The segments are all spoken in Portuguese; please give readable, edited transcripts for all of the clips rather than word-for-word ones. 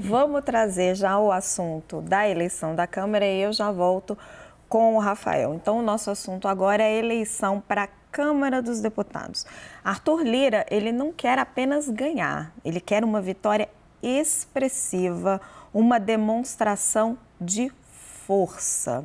Vamos trazer já o assunto da eleição da Câmara e eu já volto com o Rafael. Então, o nosso assunto agora é a eleição para a Câmara dos Deputados. Arthur Lira, ele não quer apenas ganhar, ele quer uma vitória expressiva, uma demonstração de força.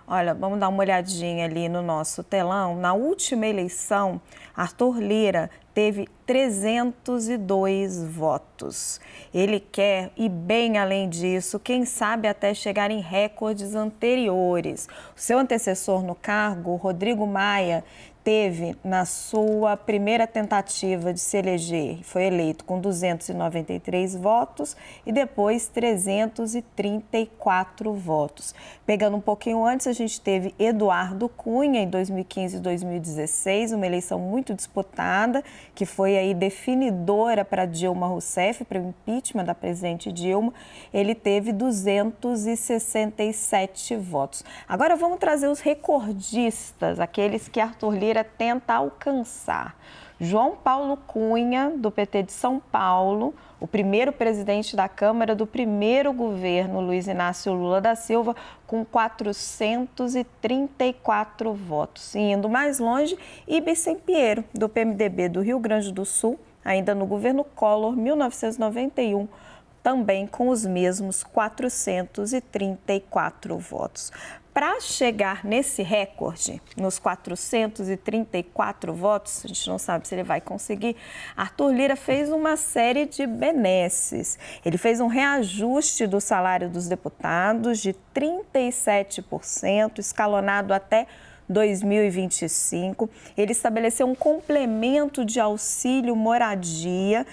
Olha, vamos dar uma olhadinha ali no nosso telão. Na última eleição, Arthur Lira teve 302 votos. Ele quer ir bem além disso, quem sabe até chegar em recordes anteriores. O seu antecessor no cargo, Rodrigo Maia, teve na sua primeira tentativa de se eleger, foi eleito com 293 votos e depois 334 votos. Pegando um pouquinho antes, a gente teve Eduardo Cunha em 2015 e 2016, uma eleição muito disputada, que foi aí definidora para Dilma Rousseff, para o impeachment da presidente Dilma. Ele teve 267 votos. Agora vamos trazer os recordistas, aqueles que Arthur Lira tenta alcançar. João Paulo Cunha, do PT de São Paulo, o primeiro presidente da Câmara do primeiro governo Luiz Inácio Lula da Silva, com 434 votos. E indo mais longe, Ibsen Pinheiro, do PMDB do Rio Grande do Sul, ainda no governo Collor, 1991, também com os mesmos 434 votos. Para chegar nesse recorde, nos 434 votos, a gente não sabe se ele vai conseguir, Arthur Lira fez uma série de benesses. Ele fez um reajuste do salário dos deputados de 37%, escalonado até 2025, ele estabeleceu um complemento de auxílio moradia,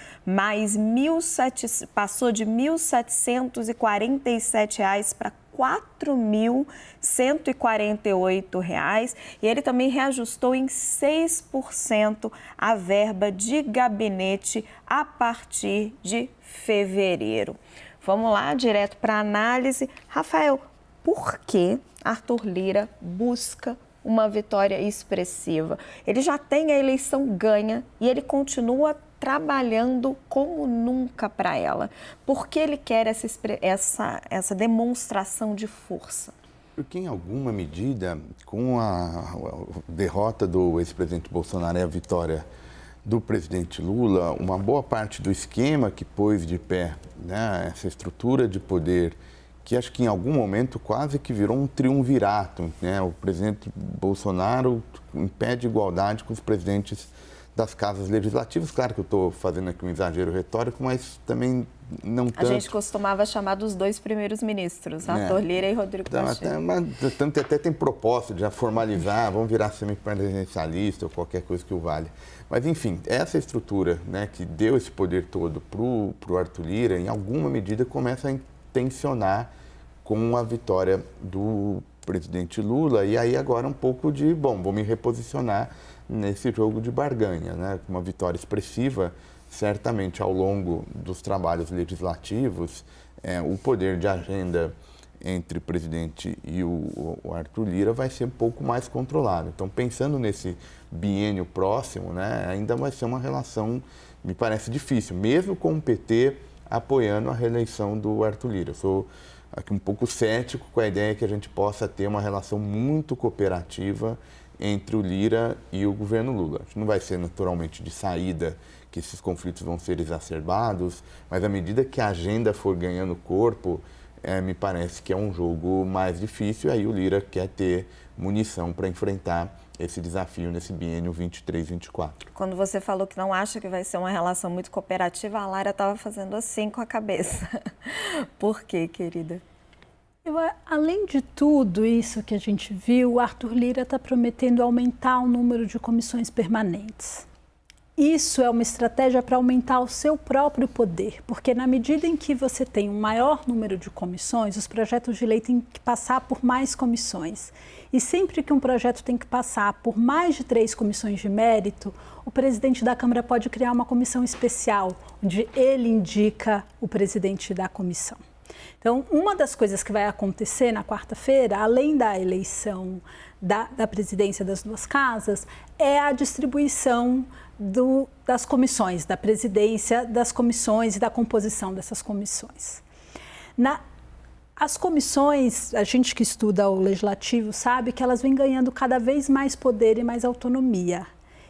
passou de R$ 1.747 para R$ 4.148 e ele também reajustou em 6% a verba de gabinete a partir de fevereiro. Vamos lá, direto para a análise. Rafael, por que Arthur Lira busca uma vitória expressiva? Ele já tem a eleição ganha e ele continua trabalhando como nunca para ela. Por que ele quer essa demonstração de força? Porque, em alguma medida, com a derrota do ex-presidente Bolsonaro e a vitória do presidente Lula, uma boa parte do esquema que pôs de pé, né, essa estrutura de poder, que acho que em algum momento quase que virou um triunvirato, né? O presidente Bolsonaro impede igualdade com os presidentes das casas legislativas. Claro que eu estou fazendo aqui um exagero retórico, mas também não tanto. A gente costumava chamar dos dois primeiros ministros, Arthur Lira e Rodrigo Pacheco. Tanto até tem proposta de já formalizar, vamos virar semipresidencialista ou qualquer coisa que o valha. Mas, enfim, essa estrutura, né, que deu esse poder todo para o Arthur Lira, em alguma medida começa a tensionar com a vitória do presidente Lula e aí agora um pouco de, vou me reposicionar nesse jogo de barganha, né? Uma vitória expressiva, certamente ao longo dos trabalhos legislativos, o poder de agenda entre o presidente e o Arthur Lira vai ser um pouco mais controlado. Então, pensando nesse biênio próximo, né, ainda vai ser uma relação, me parece difícil, mesmo com o PT apoiando a reeleição do Arthur Lira. Eu sou aqui um pouco cético com a ideia que a gente possa ter uma relação muito cooperativa entre o Lira e o governo Lula. Não vai ser naturalmente de saída que esses conflitos vão ser exacerbados, mas à medida que a agenda for ganhando corpo, me parece que é um jogo mais difícil, e aí o Lira quer ter munição para enfrentar esse desafio nesse biênio 23-24. Quando você falou que não acha que vai ser uma relação muito cooperativa, a Lara estava fazendo assim com a cabeça. Por quê, querida? Além de tudo isso que a gente viu, o Arthur Lira está prometendo aumentar o número de comissões permanentes. Isso é uma estratégia para aumentar o seu próprio poder, porque na medida em que você tem um maior número de comissões, os projetos de lei têm que passar por mais comissões. E sempre que um projeto tem que passar por mais de 3 comissões de mérito, o presidente da Câmara pode criar uma comissão especial, onde ele indica o presidente da comissão. Então, uma das coisas que vai acontecer na quarta-feira, além da eleição da presidência das duas casas, é a distribuição das comissões, da presidência das comissões e da composição dessas comissões. As comissões, a gente que estuda o legislativo sabe que elas vêm ganhando cada vez mais poder e mais autonomia.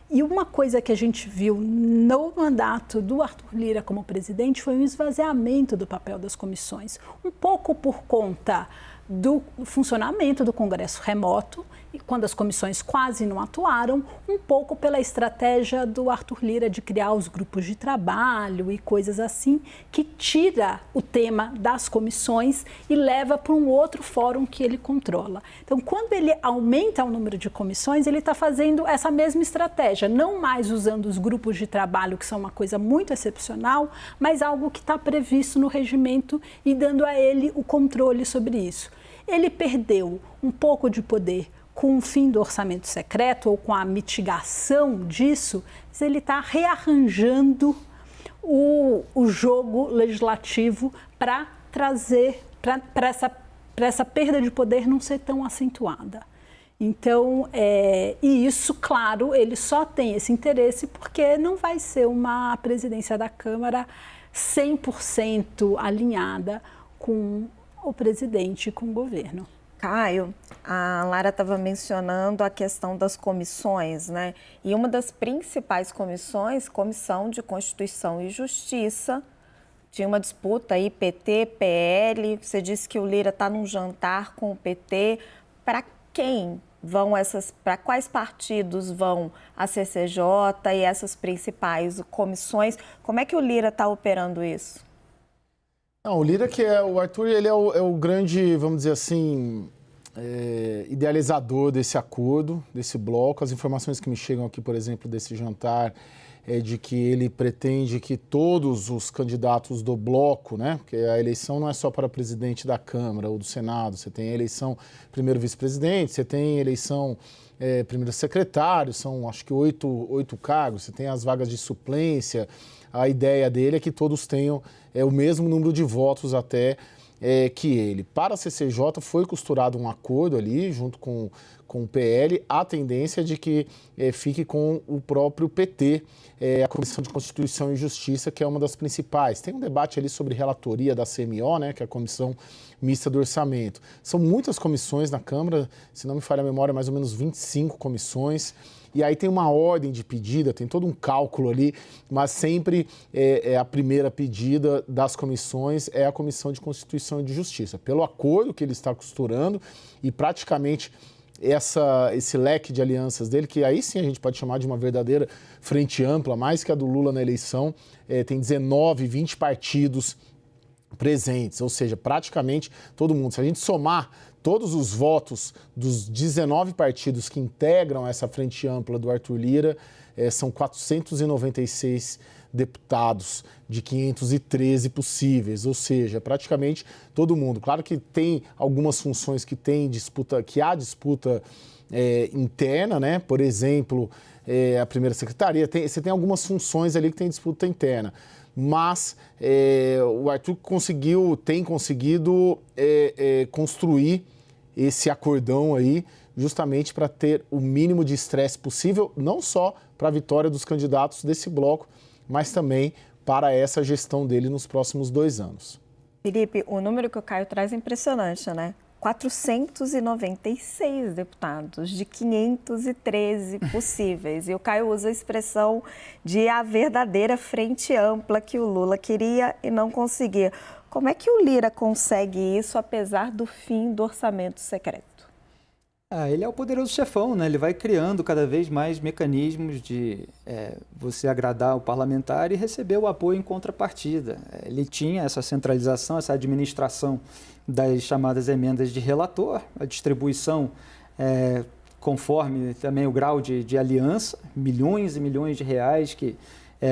E uma coisa que a gente viu no mandato do Arthur Lira como presidente foi um esvaziamento do papel das comissões, um pouco por conta do funcionamento do Congresso remoto, e quando as comissões quase não atuaram, um pouco pela estratégia do Arthur Lira de criar os grupos de trabalho e coisas assim, que tira o tema das comissões e leva para um outro fórum que ele controla. Então, quando ele aumenta o número de comissões, ele está fazendo essa mesma estratégia, não mais usando os grupos de trabalho, que são uma coisa muito excepcional, mas algo que está previsto no regimento e dando a ele o controle sobre isso. Ele perdeu um pouco de poder com o fim do orçamento secreto ou com a mitigação disso, mas ele está rearranjando o jogo legislativo para trazer, para essa perda de poder não ser tão acentuada. Então, e isso, claro, ele só tem esse interesse porque não vai ser uma presidência da Câmara 100% alinhada com o presidente e com o governo. Caio, a Lara estava mencionando a questão das comissões, né? E uma das principais comissões, Comissão de Constituição e Justiça, tinha uma disputa aí, PT, PL. Você disse que o Lira está num jantar com o PT. Para quem vão para quais partidos vão a CCJ e essas principais comissões? Como é que o Lira está operando isso? Não, o Lira, o Arthur, ele é o grande, vamos dizer assim, idealizador desse acordo, desse bloco. As informações que me chegam aqui, por exemplo, desse jantar, é de que ele pretende que todos os candidatos do bloco, né, porque a eleição não é só para presidente da Câmara ou do Senado, você tem a eleição primeiro vice-presidente, você tem a eleição primeiro secretário, são acho que oito cargos, você tem as vagas de suplência. A ideia dele é que todos tenham o mesmo número de votos até que ele. Para a CCJ foi costurado um acordo ali junto com o PL, a tendência é de que fique com o próprio PT, a Comissão de Constituição e Justiça, que é uma das principais. Tem um debate ali sobre relatoria da CMO, né, que é a Comissão Mista do Orçamento. São muitas comissões na Câmara, se não me falha a memória, mais ou menos 25 comissões. E aí tem uma ordem de pedida, tem todo um cálculo ali, mas sempre a primeira pedida das comissões é a Comissão de Constituição e de Justiça. Pelo acordo que ele está costurando e praticamente esse leque de alianças dele, que aí sim a gente pode chamar de uma verdadeira frente ampla, mais que a do Lula na eleição, tem 19, 20 partidos presentes, ou seja, praticamente todo mundo. Se a gente somar todos os votos dos 19 partidos que integram essa frente ampla do Arthur Lira, são 496 deputados de 513 possíveis, ou seja, praticamente todo mundo. Claro que tem algumas funções que há disputa interna, né? Por exemplo, a primeira secretaria, você tem algumas funções ali que tem disputa interna. Mas o Arthur tem conseguido construir esse acordão aí justamente para ter o mínimo de estresse possível, não só para a vitória dos candidatos desse bloco, mas também para essa gestão dele nos próximos 2 anos. Felipe, o número que o Caio traz é impressionante, né? 496 deputados de 513 possíveis. E o Caio usa a expressão de a verdadeira frente ampla que o Lula queria e não conseguia. Como é que o Lira consegue isso, apesar do fim do orçamento secreto? Ele é o poderoso chefão, né? Ele vai criando cada vez mais mecanismos de você agradar o parlamentar e receber o apoio em contrapartida. Ele tinha essa centralização, essa administração das chamadas emendas de relator, a distribuição conforme também o grau de aliança, milhões e milhões de reais que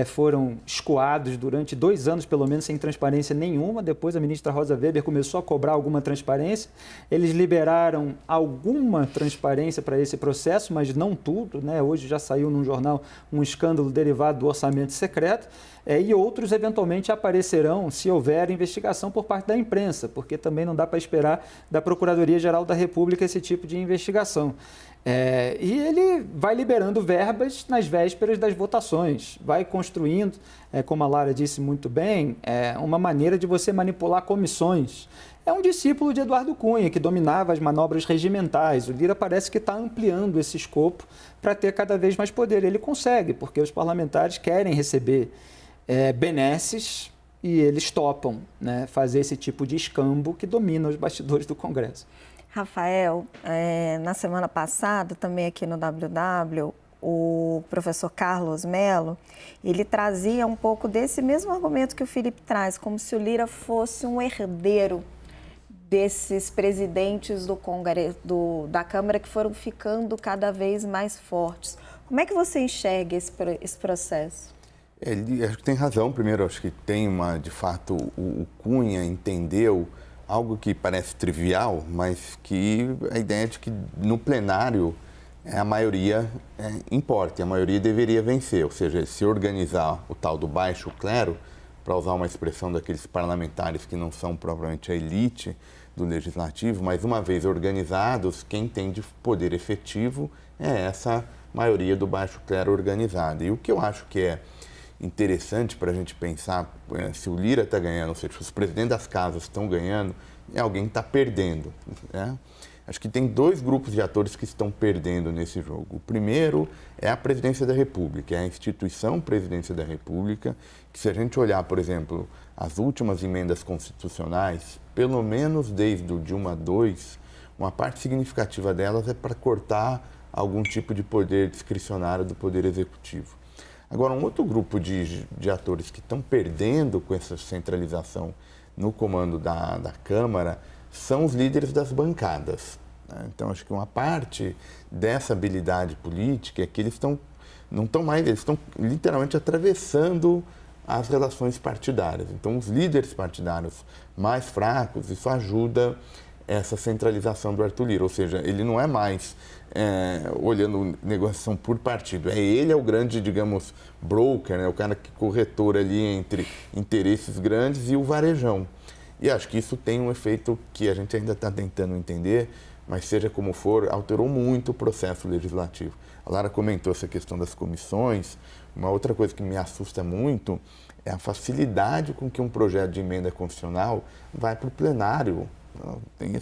foram escoados durante 2 anos, pelo menos, sem transparência nenhuma. Depois a ministra Rosa Weber começou a cobrar alguma transparência. Eles liberaram alguma transparência para esse processo, mas não tudo, né? Hoje já saiu num jornal um escândalo derivado do orçamento secreto. e outros eventualmente aparecerão se houver investigação por parte da imprensa, porque também não dá para esperar da Procuradoria-Geral da República esse tipo de investigação. E ele vai liberando verbas nas vésperas das votações, vai construindo, como a Lara disse muito bem, uma maneira de você manipular comissões. É um discípulo de Eduardo Cunha, que dominava as manobras regimentais. O Lira parece que está ampliando esse escopo para ter cada vez mais poder. Ele consegue, porque os parlamentares querem receber benesses e eles topam, né, fazer esse tipo de escambo que domina os bastidores do Congresso. Rafael, na semana passada, também aqui no WW, o professor Carlos Mello, ele trazia um pouco desse mesmo argumento que o Felipe traz, como se o Lira fosse um herdeiro desses presidentes do Congresso, da Câmara, que foram ficando cada vez mais fortes. Como é que você enxerga esse processo? Ele, acho que tem razão. Primeiro, acho que tem de fato, o Cunha entendeu algo que parece trivial, mas que a ideia de que no plenário a maioria importa, a maioria deveria vencer, ou seja, se organizar o tal do baixo clero, para usar uma expressão daqueles parlamentares que não são propriamente a elite do legislativo, mas uma vez organizados, quem tem de poder efetivo é essa maioria do baixo clero organizada. E o que eu acho que é interessante para a gente pensar, se o Lira está ganhando, ou seja, se os presidentes das casas estão ganhando, alguém está perdendo, né? Acho que tem dois grupos de atores que estão perdendo nesse jogo. O primeiro é a Presidência da República, é a instituição Presidência da República, que se a gente olhar, por exemplo, as últimas emendas constitucionais, pelo menos desde o Dilma II, uma parte significativa delas é para cortar algum tipo de poder discricionário do Poder Executivo. Agora, um outro grupo de atores que estão perdendo com essa centralização no comando da Câmara são os líderes das bancadas, né? Então, acho que uma parte dessa habilidade política é que eles estão literalmente atravessando as relações partidárias. Então, os líderes partidários mais fracos, isso ajuda essa centralização do Arthur Lira, ou seja, ele não é mais olhando negociação por partido, ele é o grande, digamos, broker, né? O cara que corretor ali entre interesses grandes e o varejão. E acho que isso tem um efeito que a gente ainda está tentando entender, mas seja como for, alterou muito o processo legislativo. A Lara comentou essa questão das comissões. Uma outra coisa que me assusta muito é a facilidade com que um projeto de emenda constitucional vai para o plenário. Tem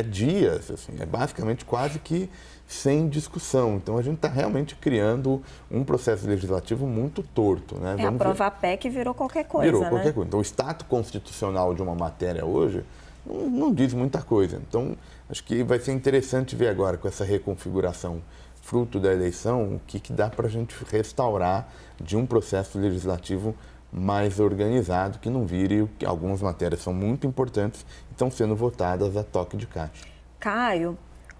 dias, assim, é basicamente quase que sem discussão. Então, a gente está realmente criando um processo legislativo muito torto, né? Aprovar a PEC virou qualquer coisa, Virou qualquer coisa. Então, o status constitucional de uma matéria hoje não diz muita coisa. Então, acho que vai ser interessante ver agora, com essa reconfiguração fruto da eleição, o que dá para a gente restaurar de um processo legislativo mais organizado, que não vire que algumas matérias são muito importantes e estão sendo votadas a toque de caixa. Caio,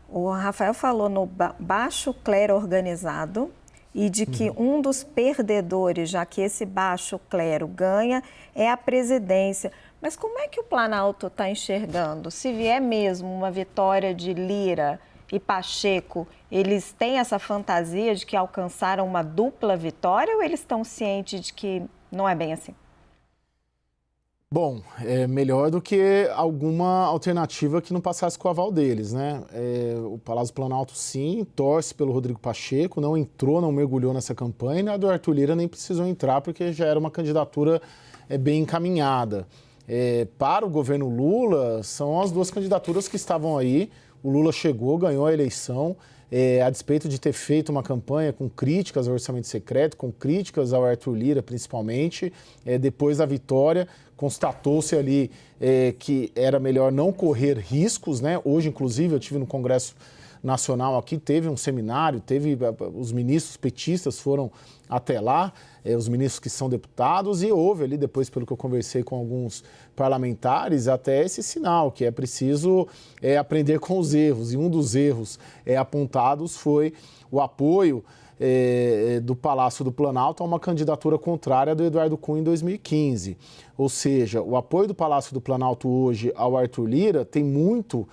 o Rafael falou no baixo clero organizado e de que um dos perdedores, já que esse baixo clero ganha, é a presidência. Mas como é que o Planalto está enxergando? Se vier mesmo uma vitória de Lira e Pacheco, eles têm essa fantasia de que alcançaram uma dupla vitória ou eles estão cientes de que não é bem assim? Bom, é melhor do que alguma alternativa que não passasse com o aval deles, né? O Palácio Planalto, sim, torce pelo Rodrigo Pacheco, não entrou, não mergulhou nessa campanha, e a do Arthur Lira nem precisou entrar, porque já era uma candidatura bem encaminhada. Para o governo Lula, são as duas candidaturas que estavam aí. O Lula chegou, ganhou a eleição, a despeito de ter feito uma campanha com críticas ao orçamento secreto, com críticas ao Arthur Lira, principalmente. Depois da vitória, constatou-se ali que era melhor não correr riscos, né? Hoje, inclusive, eu estive no Congresso Nacional aqui, teve um seminário, os ministros petistas foram até lá, os ministros que são deputados, e houve ali, depois, pelo que eu conversei com alguns parlamentares, até esse sinal, que é preciso aprender com os erros. E um dos erros apontados foi o apoio do Palácio do Planalto a uma candidatura contrária do Eduardo Cunha em 2015. Ou seja, o apoio do Palácio do Planalto hoje ao Arthur Lira tem muito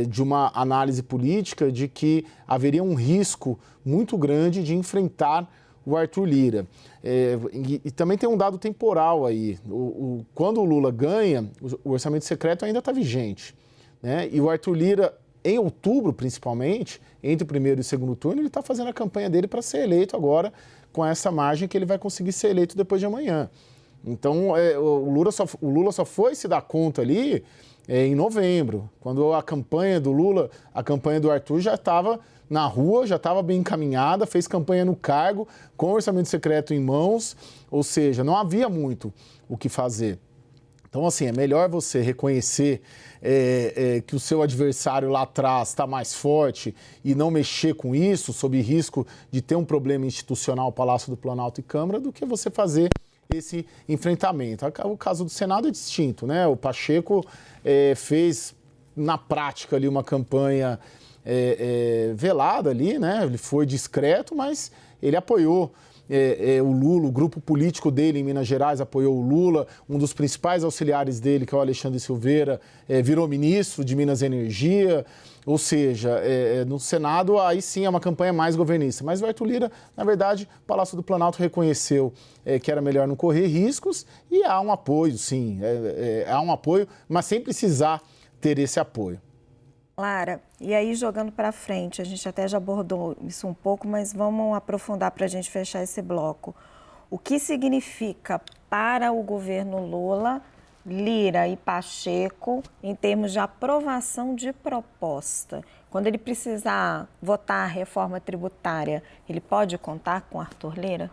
de uma análise política de que haveria um risco muito grande de enfrentar o Arthur Lira. E também tem um dado temporal aí. Quando o Lula ganha, o orçamento secreto ainda está vigente, né? E o Arthur Lira, em outubro, principalmente, entre o primeiro e o segundo turno, ele está fazendo a campanha dele para ser eleito agora, com essa margem que ele vai conseguir ser eleito depois de amanhã. Então, o Lula só foi se dar conta ali em novembro, quando a campanha do Lula, a campanha do Arthur já estava na rua, já estava bem encaminhada, fez campanha no cargo, com o orçamento secreto em mãos, ou seja, não havia muito o que fazer. Então, assim, é melhor você reconhecer que o seu adversário lá atrás está mais forte e não mexer com isso, sob risco de ter um problema institucional no Palácio do Planalto e Câmara, do que você fazer esse enfrentamento. O caso do Senado é distinto, né? O Pacheco fez, na prática, ali uma campanha velada ali, né? Ele foi discreto, mas ele apoiou o Lula, o grupo político dele em Minas Gerais apoiou o Lula, um dos principais auxiliares dele, que é o Alexandre Silveira, virou ministro de Minas e Energia, ou seja, no Senado aí sim é uma campanha mais governista. Mas o Arthur Lira, na verdade, o Palácio do Planalto reconheceu que era melhor não correr riscos e há um apoio, sim, há um apoio, mas sem precisar ter esse apoio. Lara, e aí jogando para frente, a gente até já abordou isso um pouco, mas vamos aprofundar para a gente fechar esse bloco. O que significa para o governo Lula, Lira e Pacheco, em termos de aprovação de proposta? Quando ele precisar votar a reforma tributária, ele pode contar com Arthur Lira?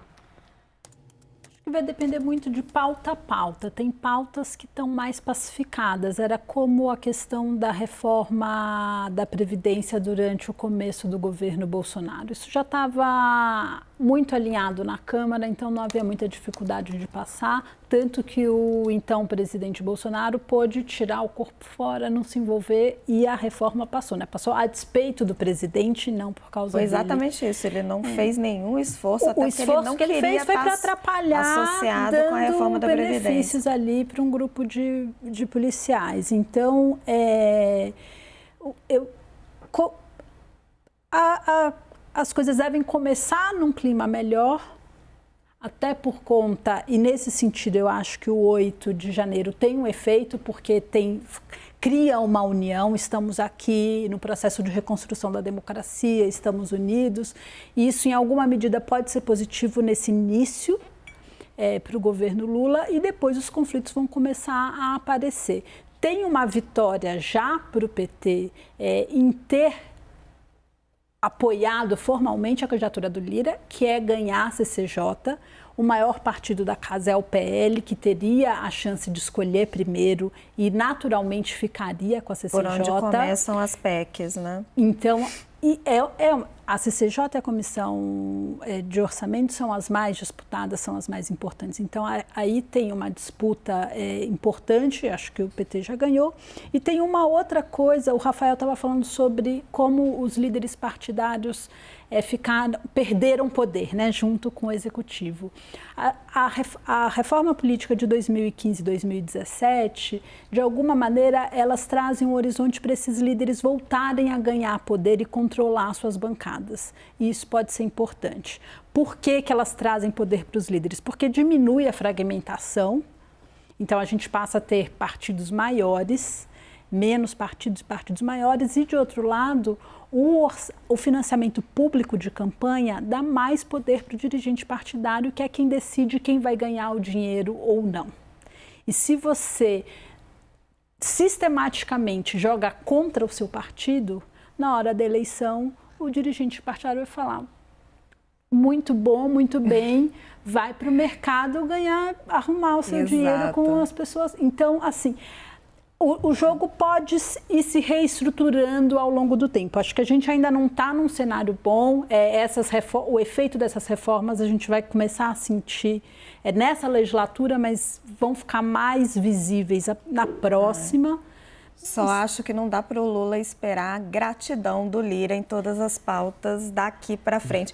Vai depender muito de pauta a pauta. Tem pautas que estão mais pacificadas. Era como a questão da reforma da Previdência durante o começo do governo Bolsonaro. Isso já estava muito alinhado na Câmara, então não havia muita dificuldade de passar, tanto que o então presidente Bolsonaro pôde tirar o corpo fora, não se envolver, e a reforma passou, né? Passou a despeito do presidente, não por causa Foi dele. Exatamente isso, ele não fez nenhum esforço, O até esforço ele não que ele fez foi para estar atrapalhar, associado com a reforma da Previdência. benefícios ali para um grupo de policiais. Então, as coisas devem começar num clima melhor, até por conta, e nesse sentido eu acho que o 8 de janeiro tem um efeito, porque cria uma união, estamos aqui no processo de reconstrução da democracia, estamos unidos, e isso em alguma medida pode ser positivo nesse início para o governo Lula, e depois os conflitos vão começar a aparecer. Tem uma vitória já para o PT em ter apoiado formalmente a candidatura do Lira, que é ganhar a CCJ. O maior partido da casa é o PL, que teria a chance de escolher primeiro e naturalmente ficaria com a CCJ. Por onde começam as PECs, né? Então, a CCJ e a Comissão de Orçamento são as mais disputadas, são as mais importantes. Então, aí tem uma disputa importante, acho que o PT já ganhou. E tem uma outra coisa, o Rafael estava falando sobre como os líderes partidários perderam poder, né, junto com o Executivo. A reforma política de 2015 e 2017, de alguma maneira, elas trazem um horizonte para esses líderes voltarem a ganhar poder e controlar suas bancadas. E isso pode ser importante. Por que elas trazem poder para os líderes? Porque diminui a fragmentação, então a gente passa a ter partidos maiores, menos partidos e partidos maiores, e de outro lado, o financiamento público de campanha dá mais poder para o dirigente partidário, que é quem decide quem vai ganhar o dinheiro ou não. E se você sistematicamente joga contra o seu partido, na hora da eleição, o dirigente partidário vai falar: muito bom, muito bem, vai para o mercado arrumar o seu dinheiro com as pessoas. Então, assim, o jogo pode ir se reestruturando ao longo do tempo. Acho que a gente ainda não está num cenário bom. O efeito dessas reformas a gente vai começar a sentir nessa legislatura, mas vão ficar mais visíveis na próxima. Só acho que não dá para o Lula esperar a gratidão do Lira em todas as pautas daqui para frente.